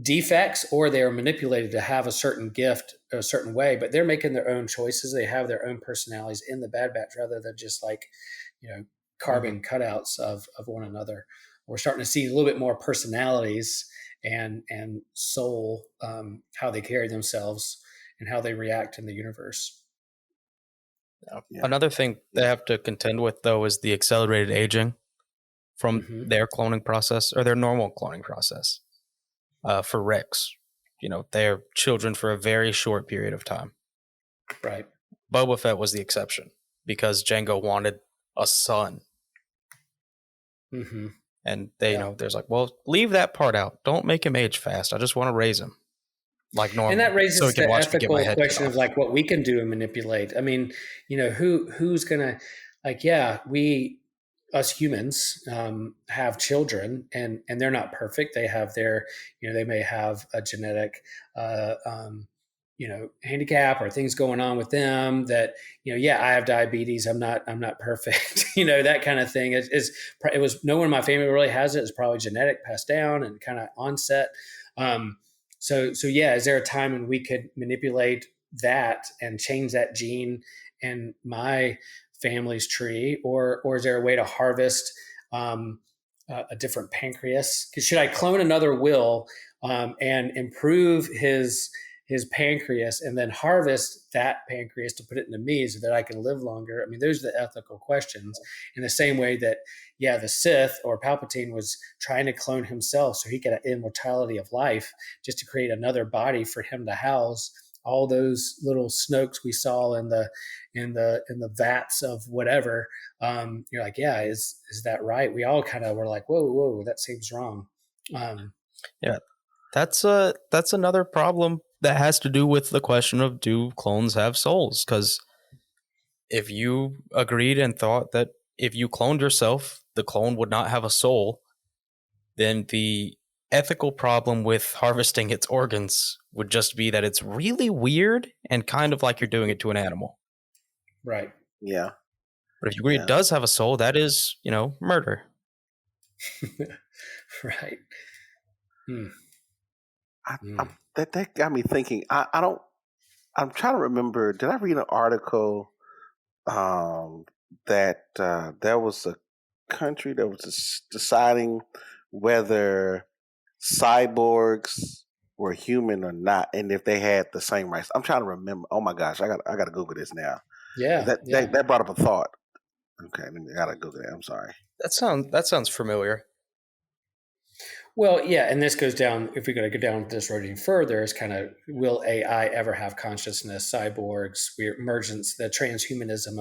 defects, or they are manipulated to have a certain gift a certain way, but they're making their own choices. They have their own personalities in the Bad Batch, rather than just like, carbon cutouts of one another. We're starting to see a little bit more personalities and soul, how they carry themselves and how they react in the universe. Yeah. Another thing they have to contend with, though, is the accelerated aging from their cloning process, or their normal cloning process. For Rex, they're children for a very short period of time. Right. Boba Fett was the exception, because Jango wanted a son. Mm-hmm. And they, there's like, well, leave that part out. Don't make him age fast. I just want to raise him like normal. And that raises the ethical question of like what we can do and manipulate. I mean, who's gonna, like, us humans have children, and they're not perfect. They have their, they may have a genetic handicap or things going on with them that, I have diabetes. I'm not perfect, that kind of thing. It was no one in my family really has it. It's probably genetic, passed down, and kind of onset. So yeah, is there a time when we could manipulate that and change that gene in my family's tree, or is there a way to harvest a different pancreas? Should I clone another Will and improve his pancreas and then harvest that pancreas to put it into me so that I can live longer? I mean, those are the ethical questions. In the same way that, the Sith or Palpatine was trying to clone himself so he could have immortality of life, just to create another body for him to house all those little Snokes we saw in the vats of whatever. You're like, yeah, is that right? We all kind of were like, whoa, that seems wrong. Yeah, that's another problem that has to do with the question of, do clones have souls? Because if you agreed and thought that if you cloned yourself, the clone would not have a soul, then the ethical problem with harvesting its organs would just be that it's really weird and kind of like you're doing it to an animal. Right. Yeah. But if you agree it does have a soul, that is, murder. Right. That got me thinking. I'm trying to remember. Did I read an article that there was a country that was deciding whether cyborgs were human or not, and if they had the same rights? I'm trying to remember. Oh my gosh, I got to Google this now. Yeah. That brought up a thought. Okay, I gotta Google that. I'm sorry. That sounds familiar. Well, yeah, and this goes down, if we're going to go down this road even further, is kind of, will AI ever have consciousness? Cyborgs, emergence, the transhumanism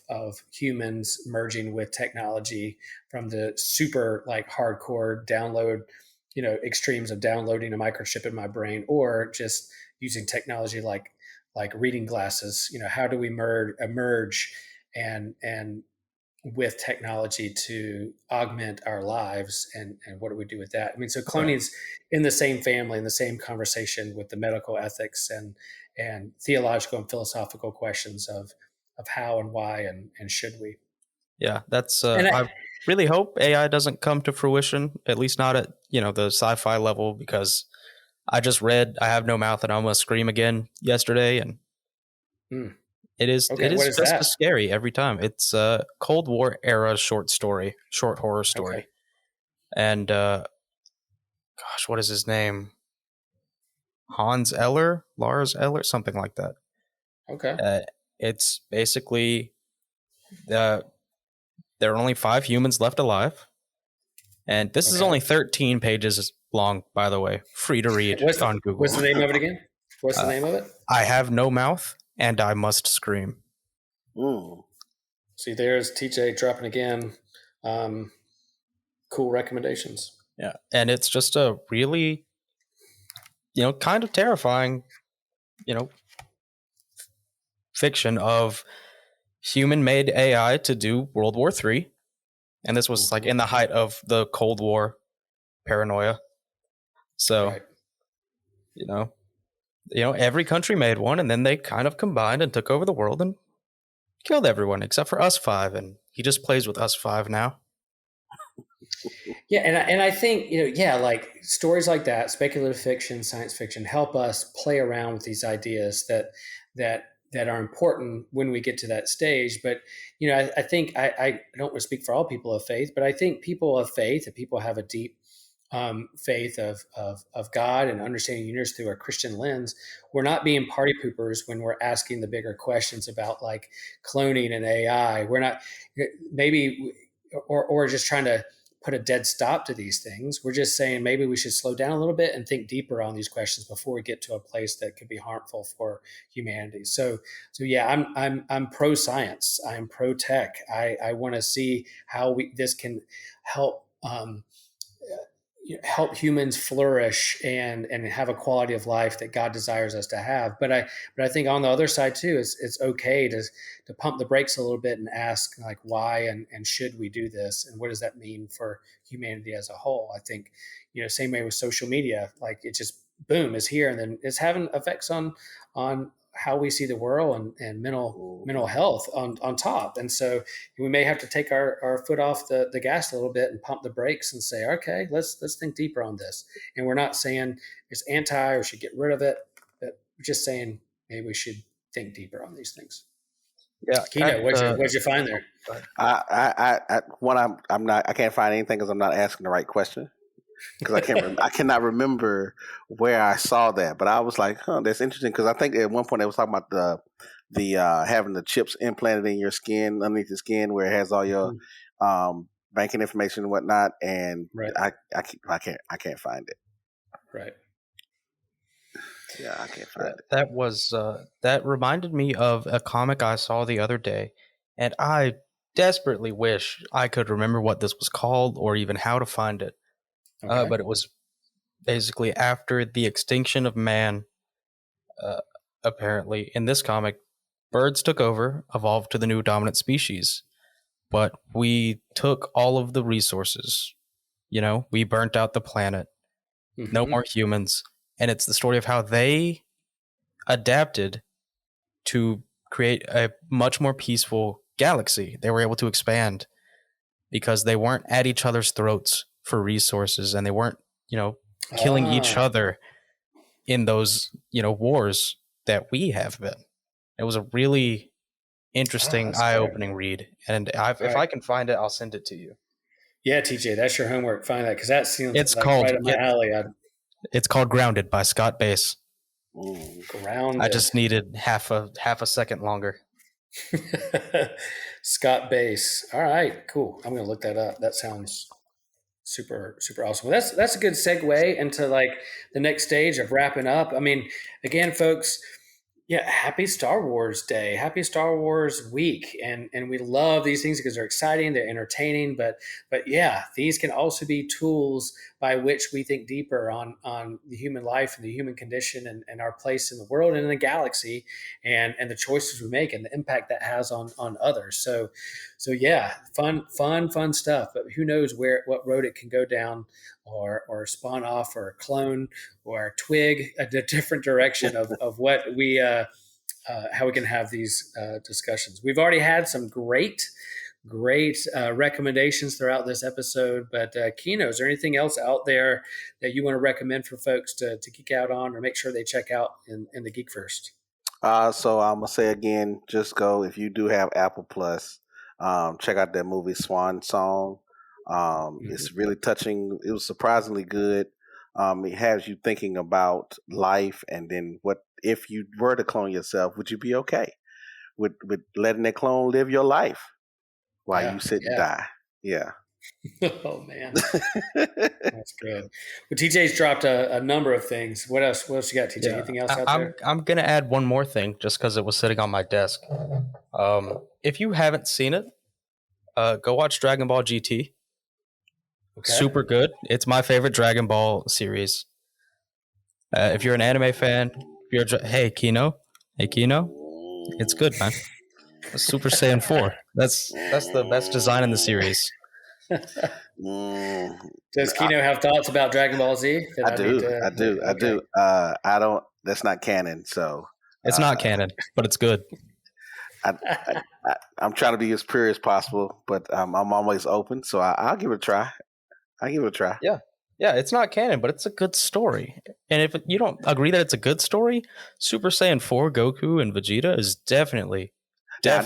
of humans merging with technology, from the super hardcore download, extremes of downloading a microchip in my brain, or just using technology like reading glasses. How do we emerge and with technology to augment our lives, and what do we do with that? I mean, so cloning's in the same family, in the same conversation with the medical ethics and theological and philosophical questions of how and why and should we. Yeah, that's I really hope AI doesn't come to fruition, at least not at the sci-fi level, because I just read I Have No Mouth and I Almost Scream Again yesterday, and it is just as scary every time. It's a Cold War era short horror story. Okay. And gosh, what is his name? Lars Eller, something like that. Okay. It's basically there are only 5 humans left alive, and this is only 13 pages long, by the way. Free to read on Google. What's the name of it again? What's the name of it? I Have No Mouth and I Must Scream. See, there's TJ dropping again. Cool recommendations. Yeah, and it's just a really, kind of terrifying, fiction of human-made AI to do World War III, and this was in the height of the Cold War paranoia. So, every country made one, and then they kind of combined and took over the world and killed everyone except for us 5, and he just plays with us 5 now. Yeah, and I think stories like that, speculative fiction, science fiction, help us play around with these ideas that are important when we get to that stage. But I think I don't want to speak for all people of faith, but I think people of faith, that people have a deep faith of God and understanding the universe through a Christian lens, we're not being party poopers when we're asking the bigger questions about cloning and AI. We're not or just trying to put a dead stop to these things. We're just saying maybe we should slow down a little bit and think deeper on these questions before we get to a place that could be harmful for humanity. So yeah, I'm pro science. I'm pro tech. I want to see how this can help help humans flourish and have a quality of life that God desires us to have. But I think on the other side too, it's okay to pump the brakes a little bit and ask why and should we do this, and what does that mean for humanity as a whole? I think same way with social media, it just boom, is here, and then it's having effects on how we see the world and mental health on top. And so we may have to take our foot off the gas a little bit and pump the brakes and say, okay, let's think deeper on this. And we're not saying it's anti or should get rid of it, but we're just saying maybe we should think deeper on these things. Yeah, Kino, what'd you find there? I can't find anything because I'm not asking the right question. Because I cannot remember where I saw that, but I was like, that's interesting. Because I think at one point they was talking about the having the chips implanted in your skin, underneath the skin, where it has all your banking information and whatnot. And right. I can't find it. Right. Yeah, I can't find it. That was that reminded me of a comic I saw the other day, and I desperately wish I could remember what this was called or even how to find it. Okay. But it was basically after the extinction of man. Apparently, in this comic, birds took over, evolved to the new dominant species, but we took all of the resources. We burnt out the planet. No more humans. And it's the story of how they adapted to create a much more peaceful galaxy. They were able to expand because they weren't at each other's throats for resources, and they weren't, killing each other in those, wars that we have been. It was a really interesting, eye-opening read. And if I can find it, I'll send it to you. Yeah, TJ, that's your homework. Find that, because that seems called, right up my alley. It's called Grounded by Scott Bass. Grounded. I just needed half a second longer. Scott Bass. All right, cool. I'm going to look that up. That sounds super, super awesome. Well, that's a good segue into like the next stage of wrapping up. I mean, again, folks, yeah, happy Star Wars Day, happy Star Wars Week, and we love these things because they're exciting, they're entertaining, but yeah, these can also be tools by which we think deeper on the human life and the human condition and our place in the world and in the galaxy, and the choices we make and the impact that has on others. So yeah, fun stuff. But who knows what road it can go down, or spawn off, or clone, or twig a different direction of what we how we can have these discussions. We've already had some great recommendations throughout this episode, but Kino, is there anything else out there that you want to recommend for folks to geek out on or make sure they check out in the Geek First? So I'm gonna say again, just go, if you do have Apple Plus, check out that movie Swan Song. It's really touching. It was surprisingly good. It has you thinking about life, and then what if you were to clone yourself? Would you be okay with letting that clone live your life while you sit and die? Yeah. Oh man, that's good. Well, TJ's dropped a number of things. What else you got, TJ? Anything else out there? I'm gonna add one more thing just because it was sitting on my desk. If you haven't seen it, go watch Dragon Ball GT. Okay. Super good. It's my favorite Dragon Ball series. If you're an anime fan, hey Kino, it's good, man. Super Saiyan 4. That's the best design in the series. Does Kino have thoughts about Dragon Ball Z? I do. I don't. That's not canon, so it's not canon, but it's good. I'm trying to be as pure as possible, but I'm always open, so I'll give it a try. Yeah, it's not canon, but it's a good story. And if you don't agree that it's a good story, Super Saiyan 4 Goku and Vegeta is definitely. I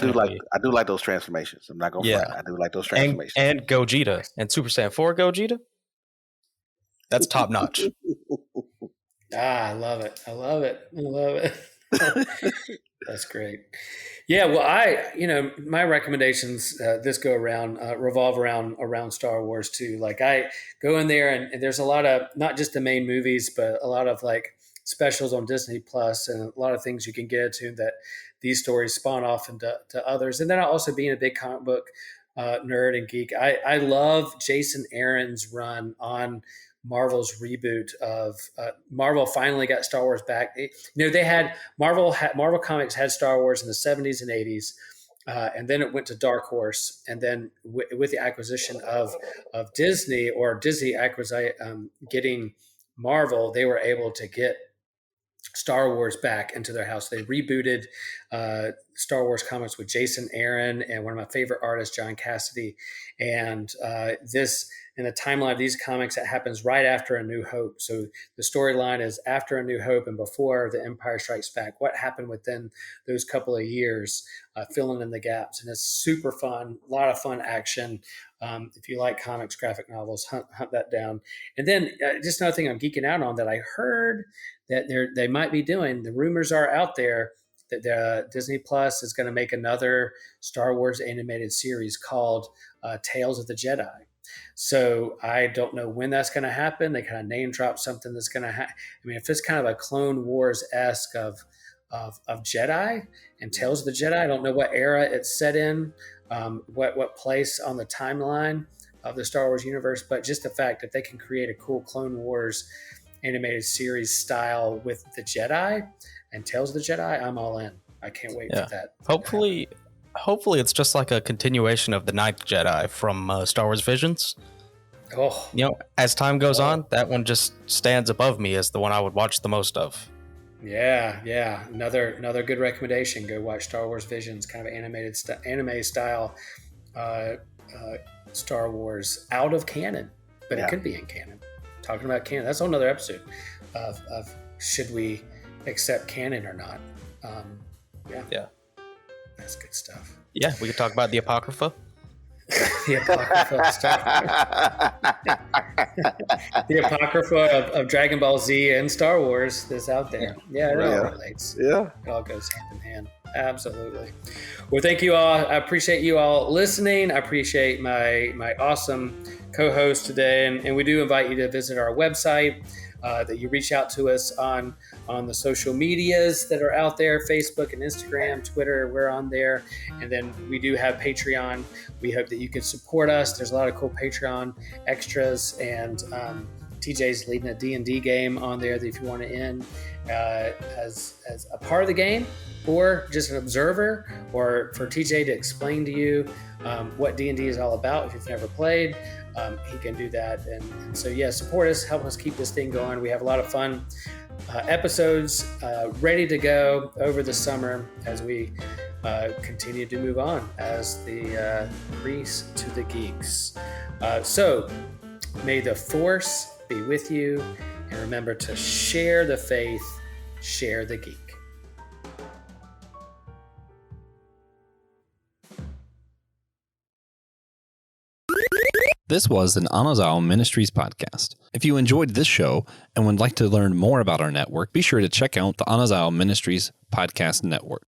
do like those transformations. I'm not gonna front. I do like those transformations. And Gogeta and Super Saiyan 4 Gogeta. That's top notch. I love it. That's great. Yeah, well, my recommendations this go around revolve around Star Wars too. Like I go in there and there's a lot of, not just the main movies, but a lot of like specials on Disney Plus and a lot of things you can get to that these stories spawn off into others. And then also being a big comic book nerd and geek, I love Jason Aaron's run on Marvel's reboot of Marvel finally got Star Wars back. They had Marvel Comics had Star Wars in the 70s and 80s, and then it went to Dark Horse, and then with the acquisition of Disney, or Disney getting Marvel, they were able to get Star Wars back into their house. They rebooted Star Wars comics with Jason Aaron and one of my favorite artists, John Cassidy. And this, in the timeline of these comics, it happens right after A New Hope. So the storyline is after A New Hope and before The Empire Strikes Back. What happened within those couple of years, filling in the gaps. And it's super fun, a lot of fun action. If you like comics, graphic novels, hunt that down. And then just another thing I'm geeking out on that I heard that they might be doing, the rumors are out there that Disney Plus is going to make another Star Wars animated series called Tales of the Jedi. So I don't know when that's going to happen. They kind of name drop something that's going to happen. I mean, if it's kind of a Clone Wars-esque of Jedi and Tales of the Jedi, I don't know what era it's set in, what place on the timeline of the Star Wars universe, but just the fact that they can create a cool Clone Wars animated series style with the Jedi and Tales of the Jedi, I'm all in. I can't wait for that. Hopefully it's just like a continuation of The Ninth Jedi from Star Wars Visions. Oh, as time goes on, that one just stands above me as the one I would watch the most of. Yeah. Another good recommendation. Go watch Star Wars Visions, kind of animated anime style Star Wars out of canon, but it could be in canon. Talking about canon, that's another episode of should we accept canon or not. That's good stuff. Yeah, we could talk about the Apocrypha. The Apocrypha stuff. The Apocrypha of Dragon Ball Z and Star Wars that's out there. Yeah, it all relates. Yeah. It all goes hand in hand. Absolutely. Well, thank you all. I appreciate you all listening. I appreciate my awesome co-host today. And we do invite you to visit our website, that you reach out to us on the social medias that are out there, Facebook and Instagram, Twitter, we're on there. And then we do have Patreon. We hope that you can support us. There's a lot of cool Patreon extras, and TJ's leading a D&D game on there that if you want to in as a part of the game or just an observer, or for TJ to explain to you what D&D is all about if you've never played, he can do that. And so, support us, help us keep this thing going. We have a lot of fun episodes ready to go over the summer as we continue to move on as the Grease to the Geeks. So may the Force be with you, and remember to share the faith, share the geek. This was an Anazao Ministries podcast. If you enjoyed this show and would like to learn more about our network, be sure to check out the Anazao Ministries Podcast Network.